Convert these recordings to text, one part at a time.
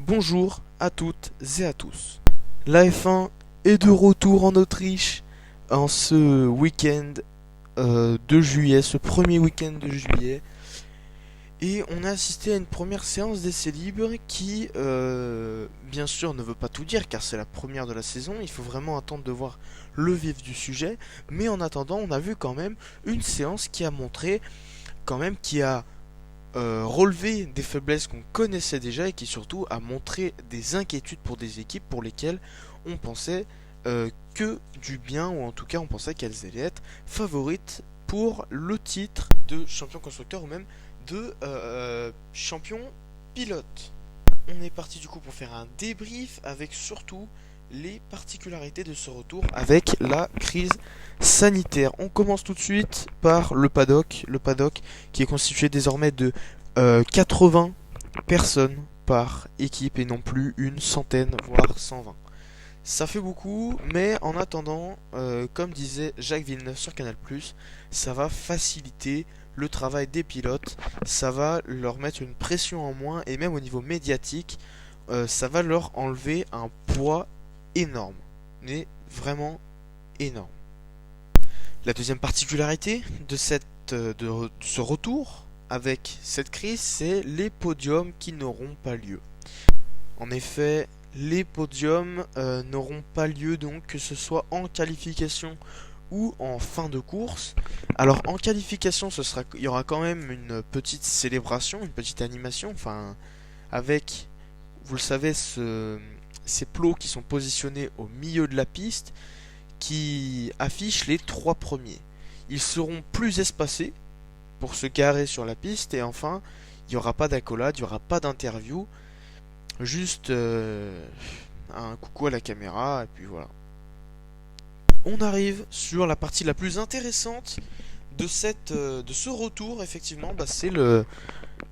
Bonjour à toutes et à tous. La F1 est de retour en Autriche en ce week-end de juillet, ce premier week-end de juillet. Et on a assisté à une première séance d'essais libres qui, bien sûr, ne veut pas tout dire car c'est la première de la saison. Il faut vraiment attendre de voir le vif du sujet. Mais en attendant, on a vu quand même une séance qui a montré, qui a relevé des faiblesses qu'on connaissait déjà et qui surtout a montré des inquiétudes pour des équipes pour lesquelles on pensait que du bien, ou en tout cas on pensait qu'elles allaient être favorites pour le titre de champion constructeur ou même de champion pilote. On est parti du coup pour faire un débrief avec surtout les particularités de ce retour avec la crise sanitaire. On commence tout de suite par le paddock qui est constitué désormais de 80 personnes par équipe et non plus une centaine voire 120. Ça fait beaucoup, mais en attendant, comme disait Jacques Villeneuve sur Canal+, ça va faciliter le travail des pilotes, ça va leur mettre une pression en moins et même au niveau médiatique, ça va leur enlever un poids énorme, mais vraiment énorme. La deuxième particularité de ce retour avec cette crise, c'est les podiums qui n'auront pas lieu. En effet, les podiums n'auront pas lieu donc que ce soit en qualification ou en fin de course. Alors en qualification, il y aura quand même une petite célébration, une petite animation, avec, vous le savez, ces plots qui sont positionnés au milieu de la piste, qui affichent les trois premiers. Ils seront plus espacés pour se garer sur la piste et enfin, il n'y aura pas d'accolade, il n'y aura pas d'interview, juste un coucou à la caméra et puis voilà. On arrive sur la partie la plus intéressante de ce retour, effectivement, c'est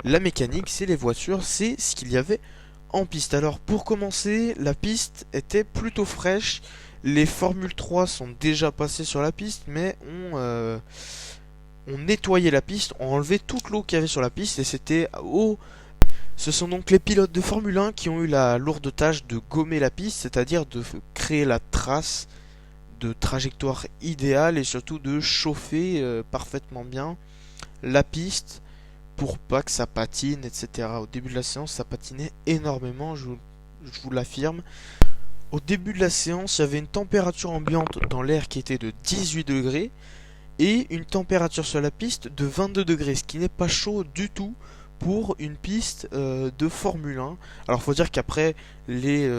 la mécanique, c'est les voitures, c'est ce qu'il y avait en piste. Alors pour commencer, la piste était plutôt fraîche. Les Formule 3 sont déjà passés sur la piste, mais on nettoyait la piste, on enlevait toute l'eau qu'il y avait sur la piste et c'était ce sont donc les pilotes de Formule 1 qui ont eu la lourde tâche de gommer la piste, c'est-à-dire de créer la trace de trajectoire idéale et surtout de chauffer parfaitement bien la piste pour pas que ça patine, etc. Au début de la séance, ça patinait énormément, je vous l'affirme. Au début de la séance, il y avait une température ambiante dans l'air qui était de 18 degrés et une température sur la piste de 22 degrés, ce qui n'est pas chaud du tout pour une piste de Formule 1. Alors faut dire qu'après les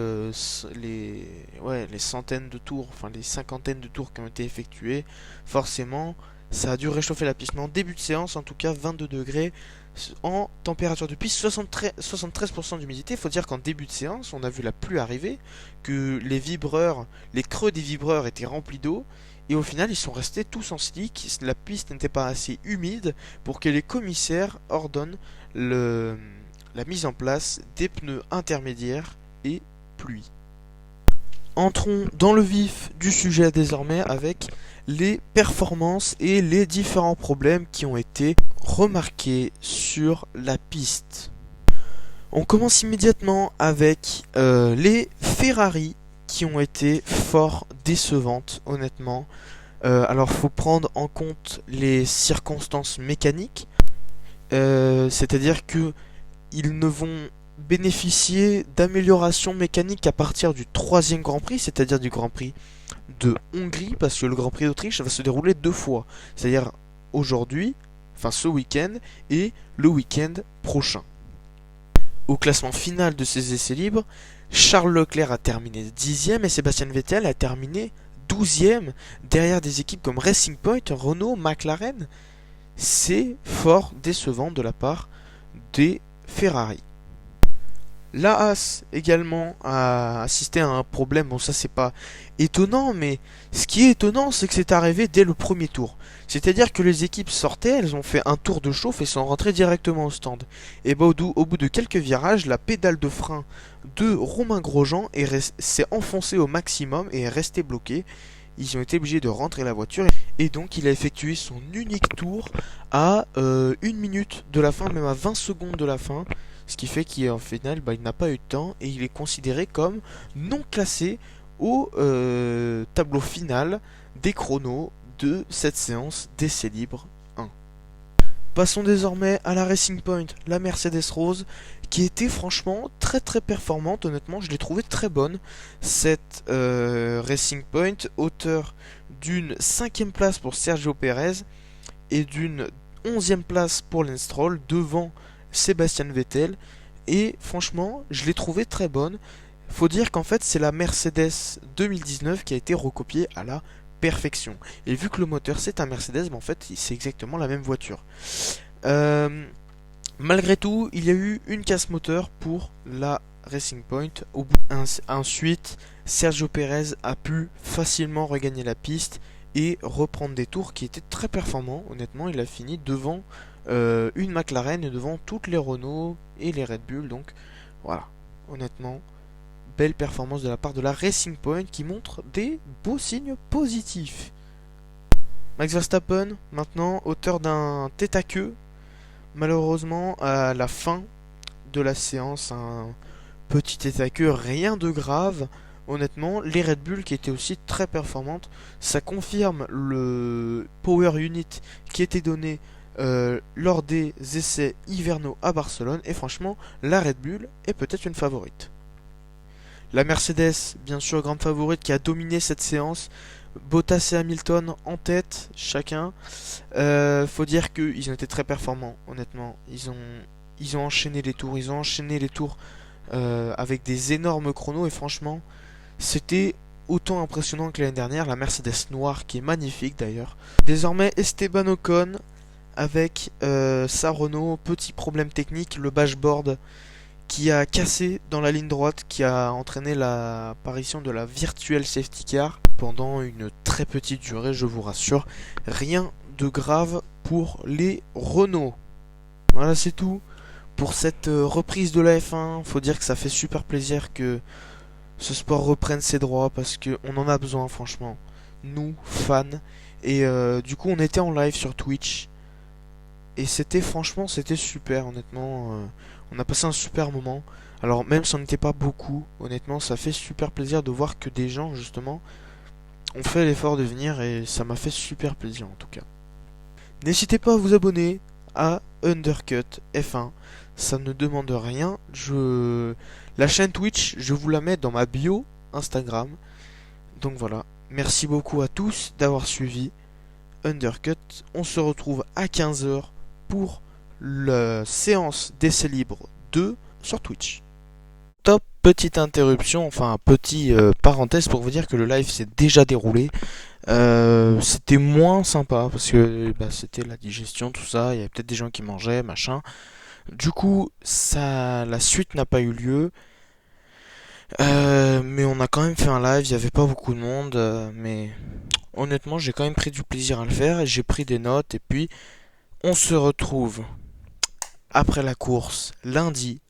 centaines de tours, les cinquantaines de tours qui ont été effectués, forcément ça a dû réchauffer la piste. Mais en début de séance, en tout cas 22 degrés en température de piste, 73% d'humidité. Il faut dire qu'en début de séance, on a vu la pluie arriver, que les creux des vibreurs étaient remplis d'eau. Et au final, ils sont restés tous en slick. La piste n'était pas assez humide pour que les commissaires ordonnent la mise en place des pneus intermédiaires et pluie. Entrons dans le vif du sujet désormais avec les performances et les différents problèmes qui ont été remarqués sur la piste. On commence immédiatement avec les Ferrari qui ont été fort décevantes, honnêtement. Alors faut prendre en compte les circonstances mécaniques, c'est-à-dire que ils ne vont bénéficier d'améliorations mécaniques à partir du troisième Grand Prix, c'est-à-dire du Grand Prix de Hongrie, parce que le Grand Prix d'Autriche va se dérouler deux fois, c'est-à-dire aujourd'hui, ce week-end, et le week-end prochain. Au classement final de ces essais libres, Charles Leclerc a terminé 10e et Sébastien Vettel a terminé 12e, derrière des équipes comme Racing Point, Renault, McLaren. C'est fort décevant de la part des Ferrari. La Haas également a assisté à un problème, bon ça c'est pas étonnant, mais ce qui est étonnant c'est que c'est arrivé dès le premier tour. C'est-à-dire que les équipes sortaient, elles ont fait un tour de chauffe et sont rentrées directement au stand. Et au bout de quelques virages, la pédale de frein de Romain Grosjean s'est enfoncée au maximum et est restée bloquée. Ils ont été obligés de rentrer la voiture et donc il a effectué son unique tour à 1 minute de la fin, même à 20 secondes de la fin. ce qui fait qu'en final, bah, il n'a pas eu de temps et il est considéré comme non classé au tableau final des chronos de cette séance d'essai libre 1. Passons désormais à la Racing Point, la Mercedes Rose, qui était franchement très très performante. Honnêtement, je l'ai trouvée très bonne. Cette Racing Point, auteur d'une 5e place pour Sergio Pérez et d'une 11e place pour Lance Stroll devant Sébastien Vettel. Et franchement, je l'ai trouvée très bonne. Faut dire qu'en fait, c'est la Mercedes 2019 qui a été recopiée à la perfection. Et vu que le moteur c'est un Mercedes, en fait, c'est exactement la même voiture. Malgré tout, il y a eu une casse moteur pour la Racing Point. Ensuite, Sergio Pérez a pu facilement regagner la piste et reprendre des tours qui étaient très performants. Honnêtement, il a fini devant une McLaren et devant toutes les Renault et les Red Bull. Donc voilà, honnêtement, belle performance de la part de la Racing Point qui montre des beaux signes positifs. Max Verstappen, maintenant, auteur d'un tête à queue. Malheureusement, à la fin de la séance, un petit tête à queue, rien de grave. Honnêtement, les Red Bull qui étaient aussi très performantes, ça confirme le power unit qui était donné lors des essais hivernaux à Barcelone. Et franchement, la Red Bull est peut-être une favorite. La Mercedes, bien sûr, grande favorite qui a dominé cette séance. Bottas et Hamilton en tête, chacun. Faut dire qu'ils ont été très performants, honnêtement. Ils ont enchaîné les tours. Ils ont enchaîné les tours avec des énormes chronos. Et franchement, c'était autant impressionnant que l'année dernière. La Mercedes noire, qui est magnifique d'ailleurs. Désormais, Esteban Ocon avec sa Renault. Petit problème technique, le dashboard qui a cassé dans la ligne droite, qui a entraîné l'apparition de la virtual safety car pendant une très petite durée, je vous rassure. Rien de grave pour les Renault. Voilà, c'est tout pour cette reprise de la F1. Faut dire que ça fait super plaisir que ce sport reprenne ses droits parce qu'on en a besoin, franchement. Nous, fans. Et du coup, on était en live sur Twitch. Et c'était super, honnêtement. On a passé un super moment. Alors, même si on n'était pas beaucoup, honnêtement, ça fait super plaisir de voir que des gens, justement, ont fait l'effort de venir et ça m'a fait super plaisir en tout cas. N'hésitez pas à vous abonner à Undercut F1. Ça ne demande rien. La chaîne Twitch, je vous la mets dans ma bio Instagram. Donc voilà. Merci beaucoup à tous d'avoir suivi Undercut. On se retrouve à 15 h pour la séance d'essai libre 2 sur Twitch. Top, petite interruption, enfin petit parenthèse pour vous dire que le live s'est déjà déroulé. C'était moins sympa parce que c'était la digestion, tout ça. Il y avait peut-être des gens qui mangeaient, machin. Du coup, la suite n'a pas eu lieu. Mais on a quand même fait un live. Il n'y avait pas beaucoup de monde, mais honnêtement, j'ai quand même pris du plaisir à le faire. Et j'ai pris des notes. Et puis, on se retrouve après la course lundi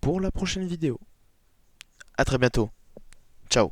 pour la prochaine vidéo. À très bientôt. Ciao.